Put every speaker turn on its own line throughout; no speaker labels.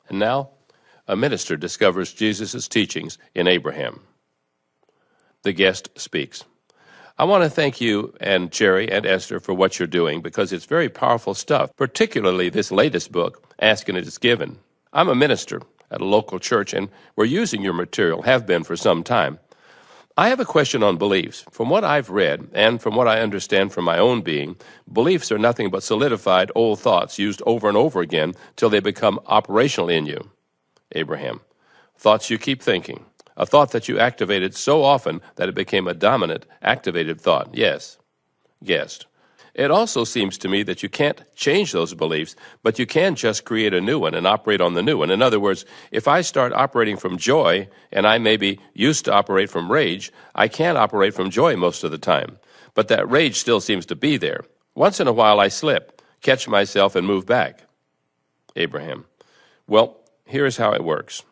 And now, a minister discovers Jesus' teachings in Abraham. The guest speaks. I want to thank you and Jerry and Esther for what you're doing because it's very powerful stuff, particularly this latest book, Ask and It Is Given. I'm a minister at a local church, and we're using your material, have been for some time. I have a question on beliefs. From what I've read, and from what I understand from my own being, beliefs are nothing but solidified old thoughts used over and over again till they become operational in you. Abraham. Thoughts you keep thinking. A thought that you activated so often that it became a dominant, activated thought. Yes. Guessed. It also seems to me that you can't change those beliefs, but you can just create a new one and operate on the new one. In other words, if I start operating from joy, and I maybe used to operate from rage, I can't operate from joy most of the time. But that rage still seems to be there. Once in a while I slip, catch myself, and move back. Abraham. Well, here's how it works.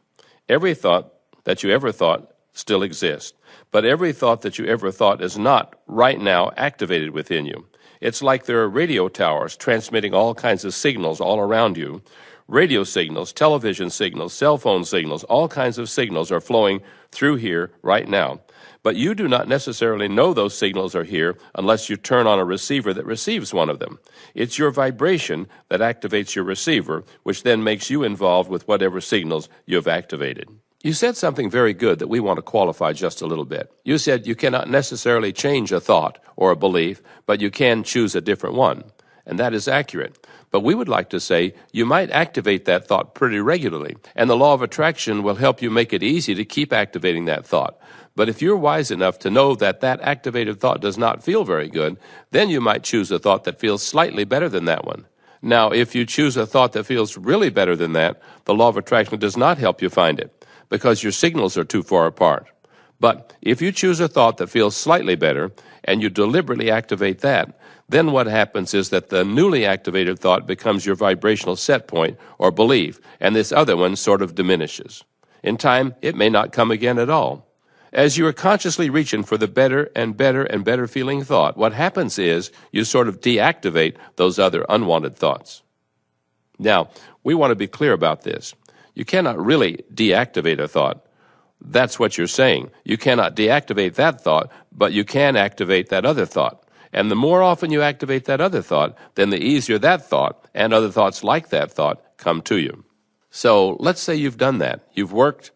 Every thought that you ever thought still exists, but every thought that you ever thought is not right now activated within you. It's like there are radio towers transmitting all kinds of signals all around you. Radio signals, television signals, cell phone signals, all kinds of signals are flowing through here right now. But you do not necessarily know those signals are here unless you turn on a receiver that receives one of them. It's your vibration that activates your receiver, which then makes you involved with whatever signals you've activated. You said something very good that we want to qualify just a little bit. You said you cannot necessarily change a thought or a belief, but you can choose a different one. And that is accurate. But we would like to say you might activate that thought pretty regularly, and the law of attraction will help you make it easy to keep activating that thought. But if you're wise enough to know that that activated thought does not feel very good, then you might choose a thought that feels slightly better than that one. Now, if you choose a thought that feels really better than that, the law of attraction does not help you find it, because your signals are too far apart. But if you choose a thought that feels slightly better, and you deliberately activate that, then what happens is that the newly activated thought becomes your vibrational set point or belief, and this other one sort of diminishes. In time, it may not come again at all. As you are consciously reaching for the better and better and better feeling thought, what happens is you sort of deactivate those other unwanted thoughts. Now, we want to be clear about this. You cannot really deactivate a thought. That's what you're saying. You cannot deactivate that thought, but you can activate that other thought. And the more often you activate that other thought, then the easier that thought and other thoughts like that thought come to you. So let's say you've done that. You've worked.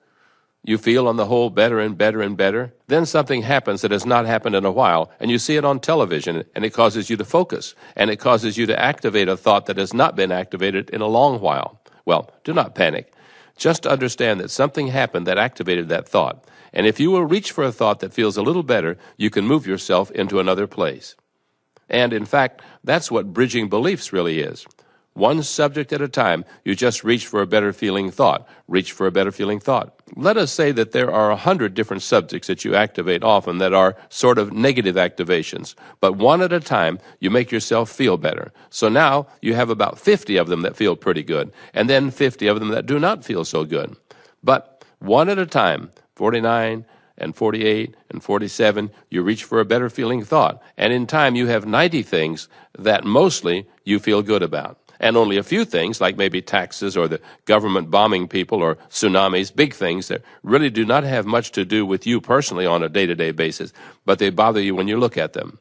You feel on the whole better and better and better. Then something happens that has not happened in a while, and you see it on television, and it causes you to focus, and it causes you to activate a thought that has not been activated in a long while. Well, do not panic. Just understand that something happened that activated that thought. And if you will reach for a thought that feels a little better, you can move yourself into another place. And in fact, that's what bridging beliefs really is. One subject at a time, you just reach for a better feeling thought. Reach for a better feeling thought. Let us say that there are 100 different subjects that you activate often that are sort of negative activations. But one at a time, you make yourself feel better. So now you have about 50 of them that feel pretty good, and then 50 of them that do not feel so good. But one at a time, 49 and 48 and 47, you reach for a better feeling thought. And in time, you have 90 things that mostly you feel good about. And only a few things, like maybe taxes or the government bombing people or tsunamis, big things that really do not have much to do with you personally on a day-to-day basis, but they bother you when you look at them.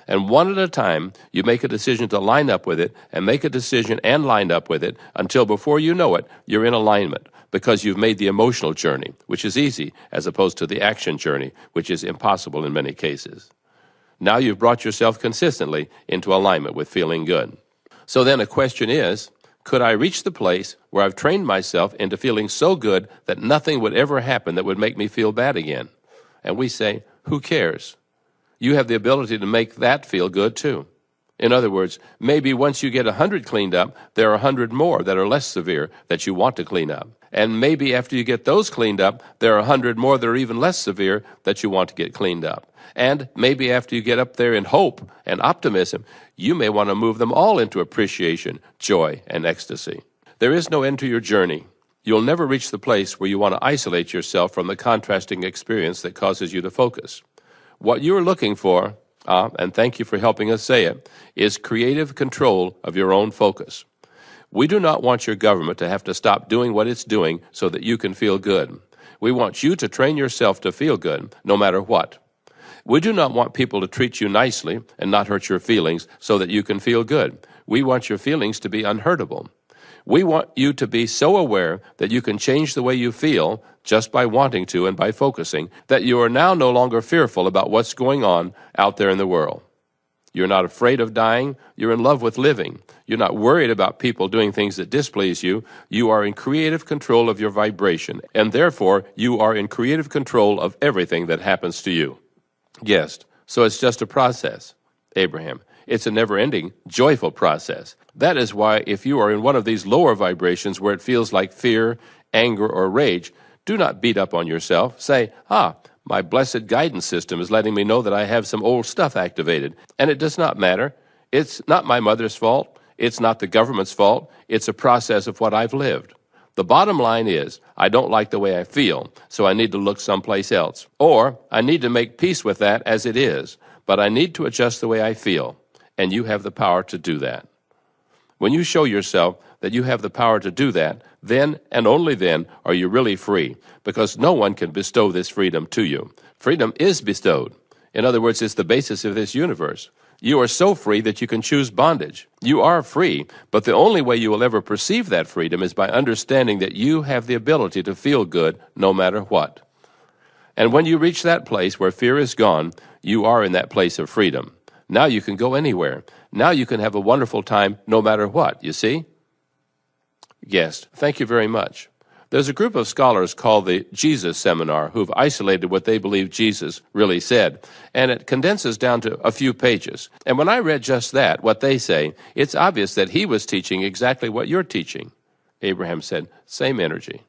And one at a time, you make a decision to line up with it, and make a decision and line up with it until before you know it, you're in alignment, because you've made the emotional journey, which is easy, as opposed to the action journey, which is impossible in many cases. Now you've brought yourself consistently into alignment with feeling good. So then a question is, could I reach the place where I've trained myself into feeling so good that nothing would ever happen that would make me feel bad again? And we say, who cares? You have the ability to make that feel good too. In other words, maybe once you get 100 cleaned up, there are 100 more that are less severe that you want to clean up. And maybe after you get those cleaned up, there are 100 more that are even less severe that you want to get cleaned up. And maybe after you get up there in hope and optimism, you may want to move them all into appreciation, joy, and ecstasy. There is no end to your journey. You'll never reach the place where you want to isolate yourself from the contrasting experience that causes you to focus. What you're looking for, and thank you for helping us say it, is creative control of your own focus. We do not want your government to have to stop doing what it's doing so that you can feel good. We want you to train yourself to feel good, no matter what. We do not want people to treat you nicely and not hurt your feelings so that you can feel good. We want your feelings to be unhurtable. We want you to be so aware that you can change the way you feel just by wanting to and by focusing, that you are now no longer fearful about what's going on out there in the world. You're not afraid of dying. You're in love with living. You're not worried about people doing things that displease you. You are in creative control of your vibration, and therefore you are in creative control of everything that happens to you. Guest, so it's just a process. Abraham, it's a never-ending, joyful process. That is why if you are in one of these lower vibrations where it feels like fear, anger, or rage, do not beat up on yourself. Say, my blessed guidance system is letting me know that I have some old stuff activated, and it does not matter. It's not my mother's fault. It's not the government's fault. It's a process of what I've lived. The bottom line is, I don't like the way I feel, so I need to look someplace else. Or, I need to make peace with that as it is, but I need to adjust the way I feel, and you have the power to do that. When you show yourself that you have the power to do that, then and only then are you really free, because no one can bestow this freedom to you. Freedom is bestowed. In other words, it's the basis of this universe. You are so free that you can choose bondage. You are free, but the only way you will ever perceive that freedom is by understanding that you have the ability to feel good no matter what. And when you reach that place where fear is gone, you are in that place of freedom. Now you can go anywhere. Now you can have a wonderful time no matter what, you see? Guest, thank you very much. There's a group of scholars called the Jesus Seminar who've isolated what they believe Jesus really said, and it condenses down to a few pages. And when I read just that, what they say, it's obvious that he was teaching exactly what you're teaching. Abraham said, same energy.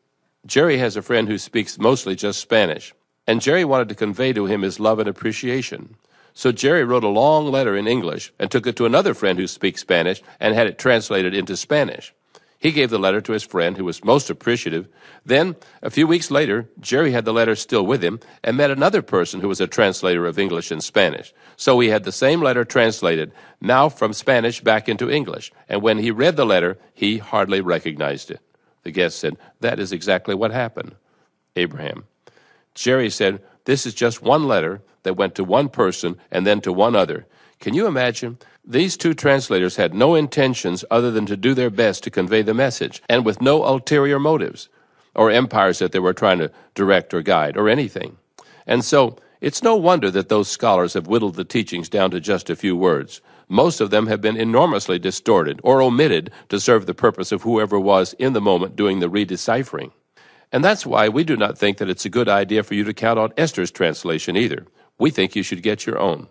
Jerry has a friend who speaks mostly just Spanish, and Jerry wanted to convey to him his love and appreciation. So Jerry wrote a long letter in English and took it to another friend who speaks Spanish and had it translated into Spanish. He gave the letter to his friend, who was most appreciative. Then, a few weeks later, Jerry had the letter still with him and met another person who was a translator of English and Spanish. So he had the same letter translated, now from Spanish back into English. And when he read the letter, he hardly recognized it. The guest said, that is exactly what happened. Abraham. Jerry said, this is just one letter that went to one person and then to one other. Can you imagine? These two translators had no intentions other than to do their best to convey the message, and with no ulterior motives, or empires that they were trying to direct or guide, or anything. And so, it's no wonder that those scholars have whittled the teachings down to just a few words. Most of them have been enormously distorted or omitted to serve the purpose of whoever was in the moment doing the redeciphering. And that's why we do not think that it's a good idea for you to count on Esther's translation either. We think you should get your own.